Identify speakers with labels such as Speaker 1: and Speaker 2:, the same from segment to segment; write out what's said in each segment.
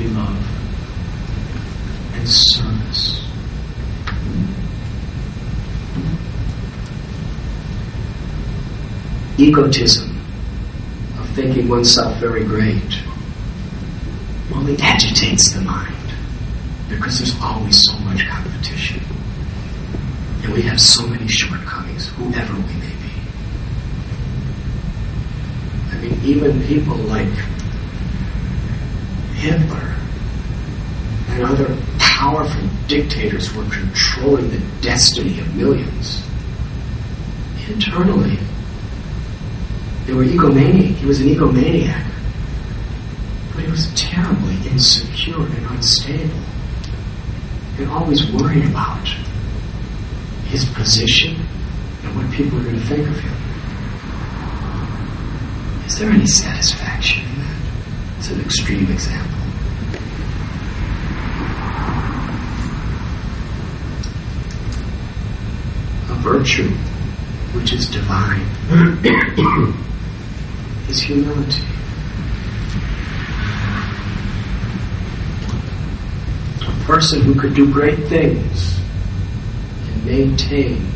Speaker 1: brotherly love and service. Egotism of thinking oneself very great only agitates the mind because there's always so much competition. And we have so many shortcomings, whoever we may be. I mean, even people like Hitler and other powerful dictators who were controlling the destiny of millions. Internally, they were egomaniac. He was an egomaniac. But he was terribly insecure and unstable. And always worried about his position and what people are going to think of him. Is there any satisfaction in that? It's an extreme example. A virtue which is divine is humility. A person who could do great things and maintain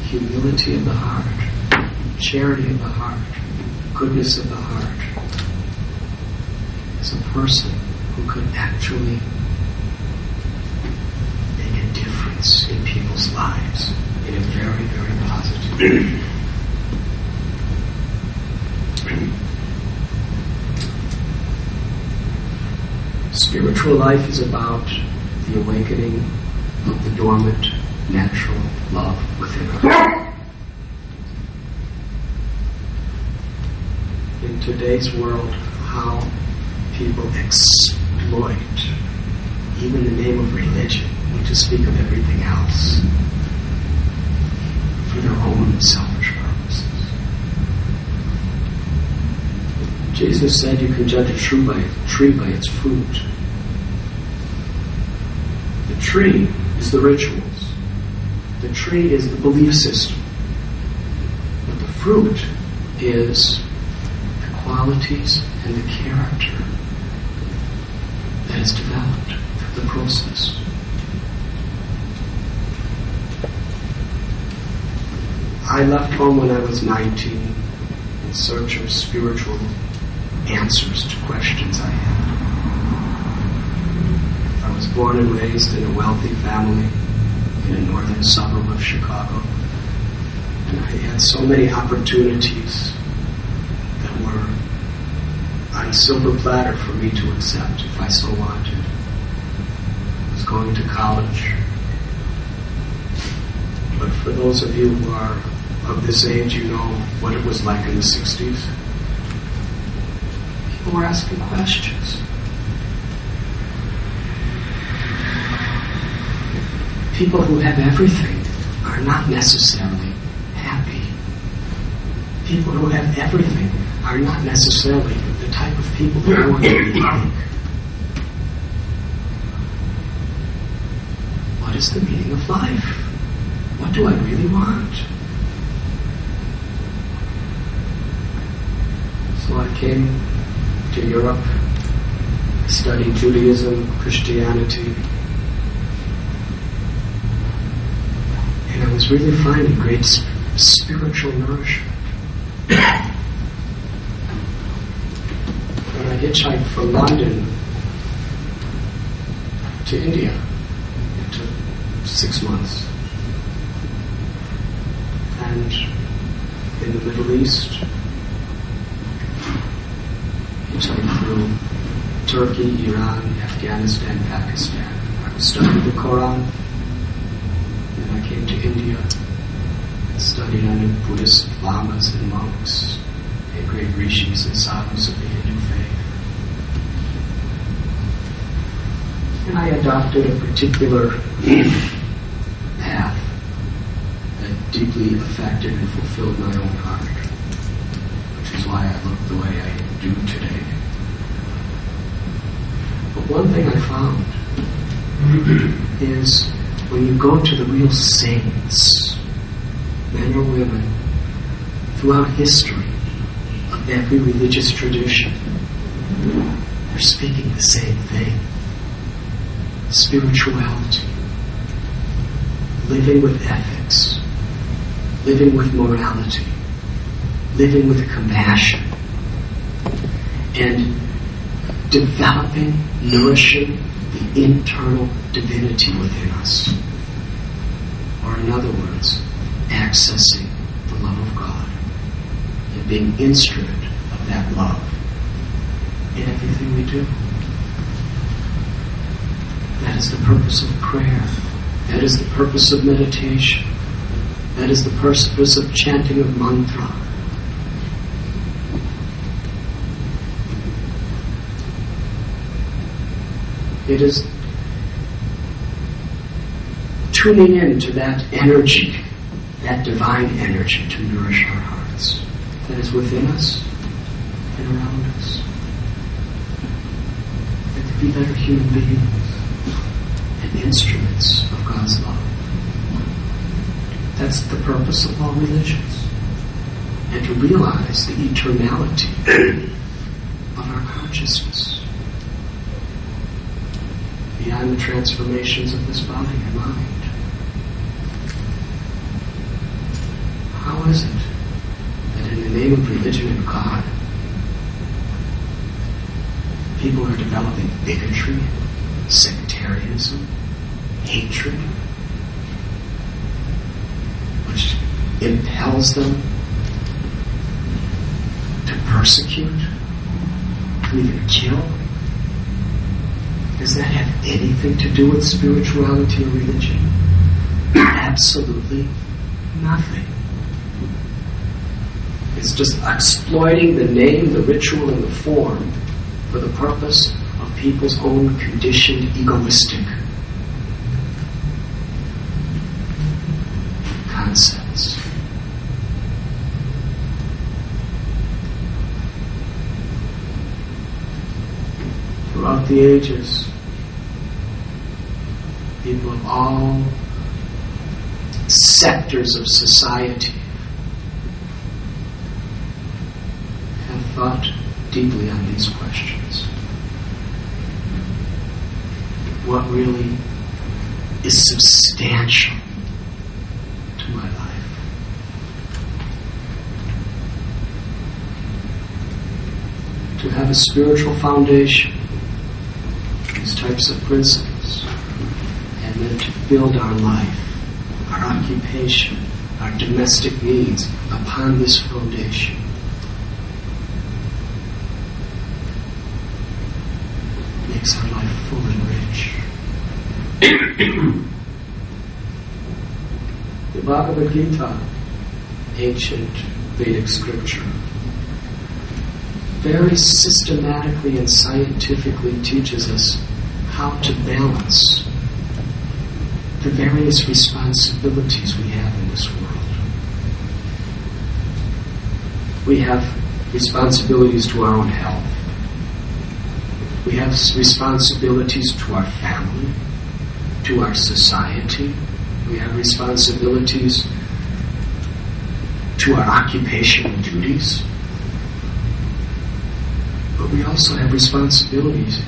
Speaker 1: humility of the heart, charity of the heart, goodness of the heart, is a person who could actually make a difference in people's lives in a very, very positive way. Spiritual life is about the awakening of the dormant, natural love within us. In today's world, how people exploit even the name of religion, to speak of everything else, for their own selfish purposes. Jesus said you can judge a tree by its fruit. The tree is the rituals. The tree is the belief system. But the fruit is the qualities and the character that is developed through the process. I left home when I was 19 in search of spiritual answers to questions I had. I was born and raised in a wealthy family in a northern suburb of Chicago. And I had so many opportunities that were on silver platter for me to accept if I so wanted. I was going to college. But for those of you who are of this age, you know what it was like in the 60s. People were asking questions. People who have everything are not necessarily happy. People who have everything are not necessarily the type of people that I want to be like. What is the meaning of life? What do I really want? So I came to Europe, studied Judaism, Christianity, and I was really finding great spiritual nourishment. When I hitchhiked from London to India, it took 6 months. And in the Middle East, hitchhiked through Turkey, Iran, Afghanistan, Pakistan. I was studying the Quran. Then I came to India and studied under Buddhist lamas and monks and great rishis and sadhus of the Hindu faith. And I adopted a particular path that deeply affected and fulfilled my own heart, which is why I look the way I do today. But one thing I found is when you go to the real saints, men or women, throughout history of every religious tradition, They're speaking the same thing. Spirituality. Living with ethics. Living with morality. Living with compassion. And developing, nourishing the internal divinity within us. Or in other words, accessing the love of God and being instrument of that love in everything we do. That is the purpose of prayer. That is the purpose of meditation. That is the purpose of chanting of mantra. It is tuning into that energy, that divine energy to nourish our hearts that is within us and around us. And to be better human beings and instruments of God's love. That's the purpose of all religions. And to realize the eternality of our consciousness beyond the transformations of this body and mind. How is it that in the name of religion and God, people are developing bigotry, sectarianism, hatred, which impels them to persecute, to even kill? Does that have anything to do with spirituality or religion? Absolutely nothing. It's just exploiting the name, the ritual, and the form for the purpose of people's own conditioned, egoistic concepts. Throughout the ages, people of all sectors of society have thought deeply on these questions. What really is substantial to my life? To have a spiritual foundation, these types of principles, and then to build our life, our occupation, our domestic needs upon this foundation. Makes our life full and rich. The Bhagavad Gita, ancient Vedic scripture, very systematically and scientifically teaches us how to balance the various responsibilities we have in this world. We have responsibilities to our own health. We have responsibilities to our family, to our society. We have responsibilities to our occupational duties. But we also have responsibilities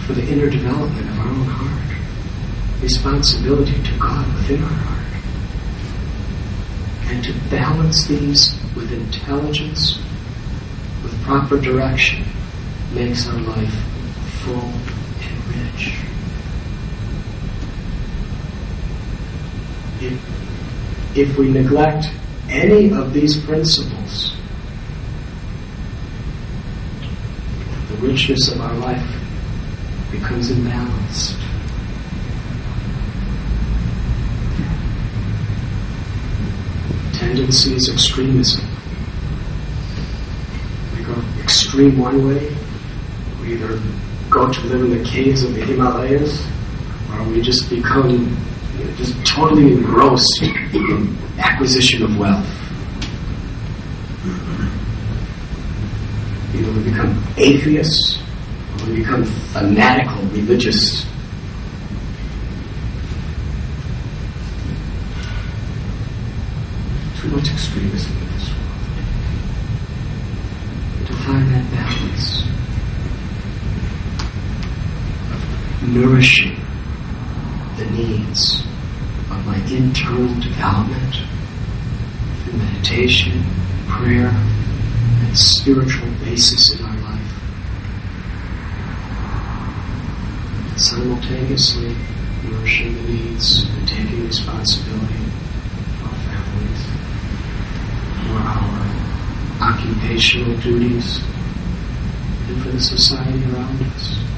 Speaker 1: for the inner development of our own heart. Responsibility to God within our heart. And to balance these with intelligence, with proper direction, makes our life full and rich. If we neglect any of these principles, the richness of our life becomes imbalanced. Tendency is extremism. We go extreme one way. We either go to live in the caves of the Himalayas, or we just become just totally engrossed in acquisition of wealth. Either we become atheists, or we become fanatical religious. Too much extremism in this world. To find that balance nourishing the needs of my internal development through meditation, prayer, and a spiritual basis in our life. And simultaneously nourishing the needs and taking responsibility for our families, for our occupational duties, and for the society around us.